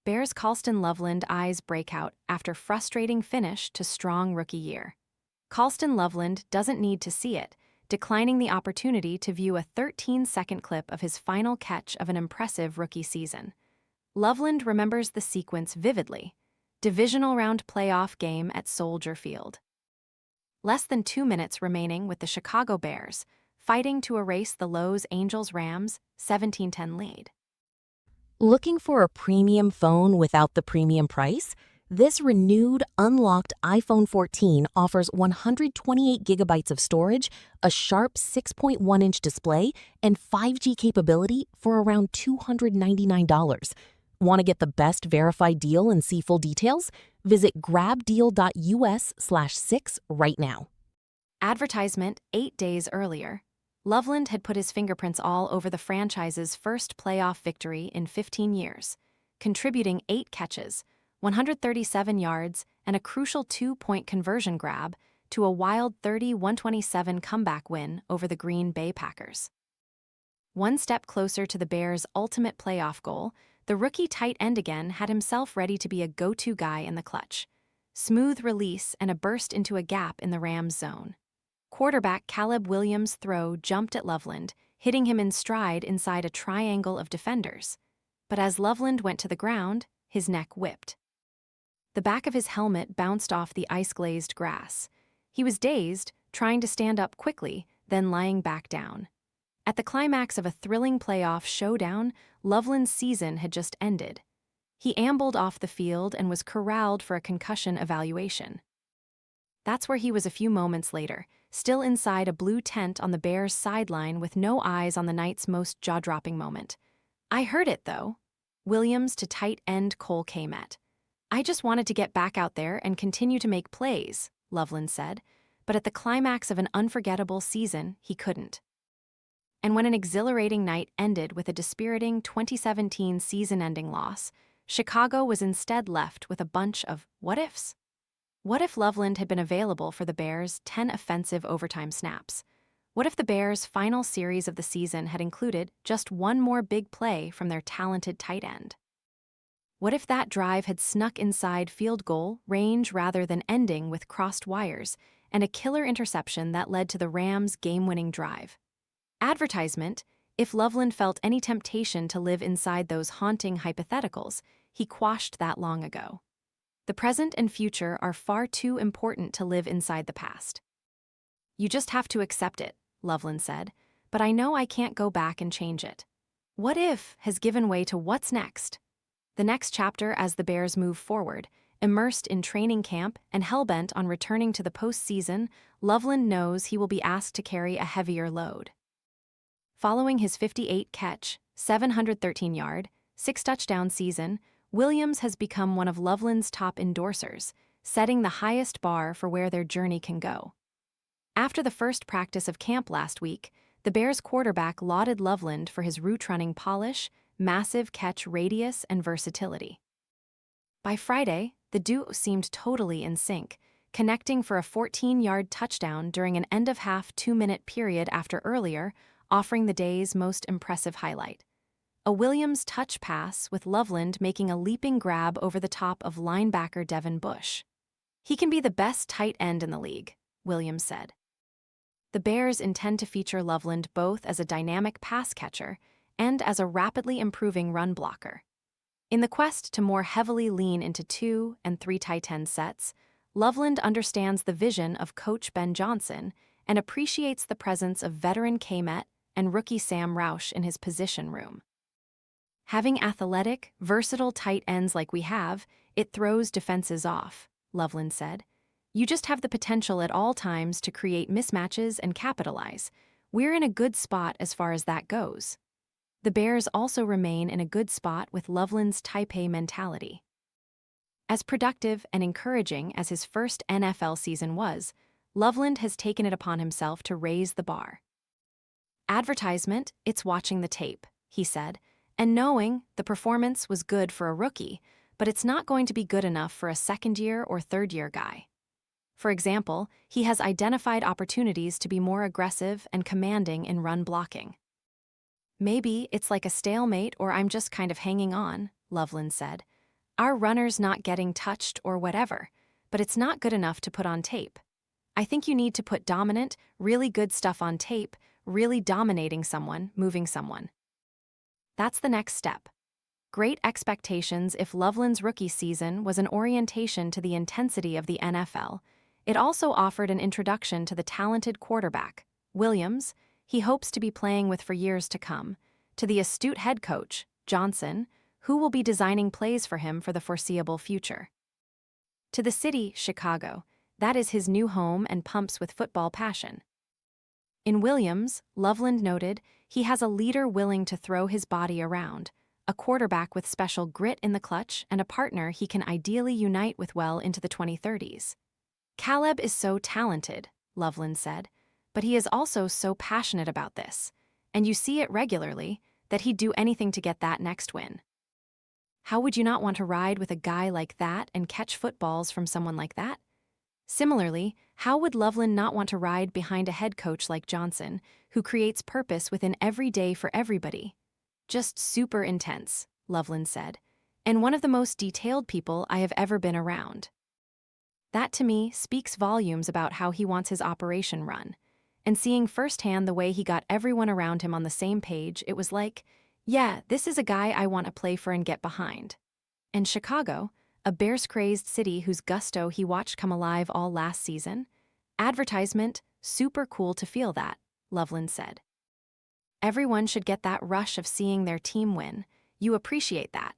Bears Colston Loveland eyes breakout after frustrating finish to strong rookie year. Colston Loveland doesn't need to see it, declining the opportunity to view a 13-second clip of his final catch of an impressive rookie season. Loveland remembers the sequence vividly. Divisional-round playoff game at Soldier Field. Less than 2 minutes remaining with the Chicago Bears, fighting to erase the Los Angeles Rams' 17-10 lead. Looking for a premium phone without the premium price? This renewed, unlocked iPhone 14 offers 128 gigabytes of storage, a sharp 6.1-inch display, and 5G capability for around $299. Want to get the best verified deal and see full details? Visit grabdeal.us/6 right now. Advertisement 8 days earlier. Loveland had put his fingerprints all over the franchise's first playoff victory in 15 years, contributing 8 catches, 137 yards, and a crucial 2-point conversion grab to a wild 30-127 comeback win over the Green Bay Packers. One step closer to the Bears' ultimate playoff goal, the rookie tight end again had himself ready to be a go-to guy in the clutch. Smooth release and a burst into a gap in the Rams' zone. Quarterback Caleb Williams' throw jumped at Loveland, hitting him in stride inside a triangle of defenders. But as Loveland went to the ground, his neck whipped. The back of his helmet bounced off the ice-glazed grass. He was dazed, trying to stand up quickly, then lying back down. At the climax of a thrilling playoff showdown, Loveland's season had just ended. He ambled off the field and was corralled for a concussion evaluation. That's where he was a few moments later, still inside a blue tent on the Bears' sideline with no eyes on the night's most jaw-dropping moment. "I heard it, though." Williams to tight end Cole Kmet. "I just wanted to get back out there and continue to make plays," Loveland said, but at the climax of an unforgettable season, he couldn't. And when an exhilarating night ended with a dispiriting 2017 season-ending loss, Chicago was instead left with a bunch of what-ifs. What if Loveland had been available for the Bears' 10 offensive overtime snaps? What if the Bears' final series of the season had included just one more big play from their talented tight end? What if that drive had snuck inside field goal range rather than ending with crossed wires and a killer interception that led to the Rams' game-winning drive? Advertisement: if Loveland felt any temptation to live inside those haunting hypotheticals, he quashed that long ago. The present and future are far too important to live inside the past. "You just have to accept it," Loveland said, "but I know I can't go back and change it." What if has given way to what's next? The next chapter as the Bears move forward, immersed in training camp and hell-bent on returning to the postseason, Loveland knows he will be asked to carry a heavier load. Following his 58-catch, 713-yard, 6-touchdown season, Williams has become one of Loveland's top endorsers, setting the highest bar for where their journey can go. After the first practice of camp last week, the Bears quarterback lauded Loveland for his route-running polish, massive catch radius, and versatility. By Friday, the duo seemed totally in sync, connecting for a 14-yard touchdown during an end-of-half 2-minute period after earlier, offering the day's most impressive highlight. A Williams touch pass with Loveland making a leaping grab over the top of linebacker Devin Bush. "He can be the best tight end in the league," Williams said. The Bears intend to feature Loveland both as a dynamic pass catcher and as a rapidly improving run blocker. In the quest to more heavily lean into 2 and 3 tight end sets, Loveland understands the vision of Coach Ben Johnson and appreciates the presence of veteran Kmet and rookie Sam Roush in his position room. "Having athletic, versatile tight ends like we have, it throws defenses off," Loveland said. "You just have the potential at all times to create mismatches and capitalize. We're in a good spot as far as that goes." The Bears also remain in a good spot with Loveland's Type A mentality. As productive and encouraging as his first NFL season was, Loveland has taken it upon himself to raise the bar. Advertisement: it's watching the tape, he said, and knowing the performance was good for a rookie, but it's not going to be good enough for a second-year or third-year guy. For example, he has identified opportunities to be more aggressive and commanding in run blocking. "Maybe it's like a stalemate or I'm just kind of hanging on," Loveland said. Our runner's not getting touched or whatever, but it's not good enough to put on tape. I think you need to put dominant, really good stuff on tape, really dominating someone, moving someone. That's the next step. Great expectations. If Loveland's rookie season was an orientation to the intensity of the NFL, it also offered an introduction to the talented quarterback, Williams, he hopes to be playing with for years to come, to the astute head coach, Johnson, who will be designing plays for him for the foreseeable future. To the city, Chicago, that is his new home and pumps with football passion. In Williams, Loveland noted, he has a leader willing to throw his body around, a quarterback with special grit in the clutch, and a partner he can ideally unite with well into the 2030s. Caleb is so talented, Loveland said, but he is also so passionate about this, and you see it regularly, that he'd do anything to get that next win. How would you not want to ride with a guy like that and catch footballs from someone like that? Similarly, how would Loveland not want to ride behind a head coach like Johnson, who creates purpose within every day for everybody? Just super intense, Loveland said, and one of the most detailed people I have ever been around. That to me speaks volumes about how he wants his operation run. And seeing firsthand the way he got everyone around him on the same page, it was like, yeah, this is a guy I want to play for and get behind. And Chicago, a Bears-crazed city whose gusto he watched come alive all last season? Advertisement, super cool to feel that, Loveland said. Everyone should get that rush of seeing their team win. You appreciate that.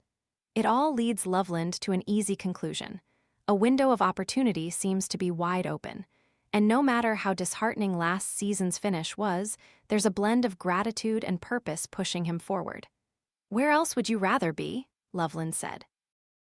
It all leads Loveland to an easy conclusion. A window of opportunity seems to be wide open. And no matter how disheartening last season's finish was, there's a blend of gratitude and purpose pushing him forward. Where else would you rather be? Loveland said.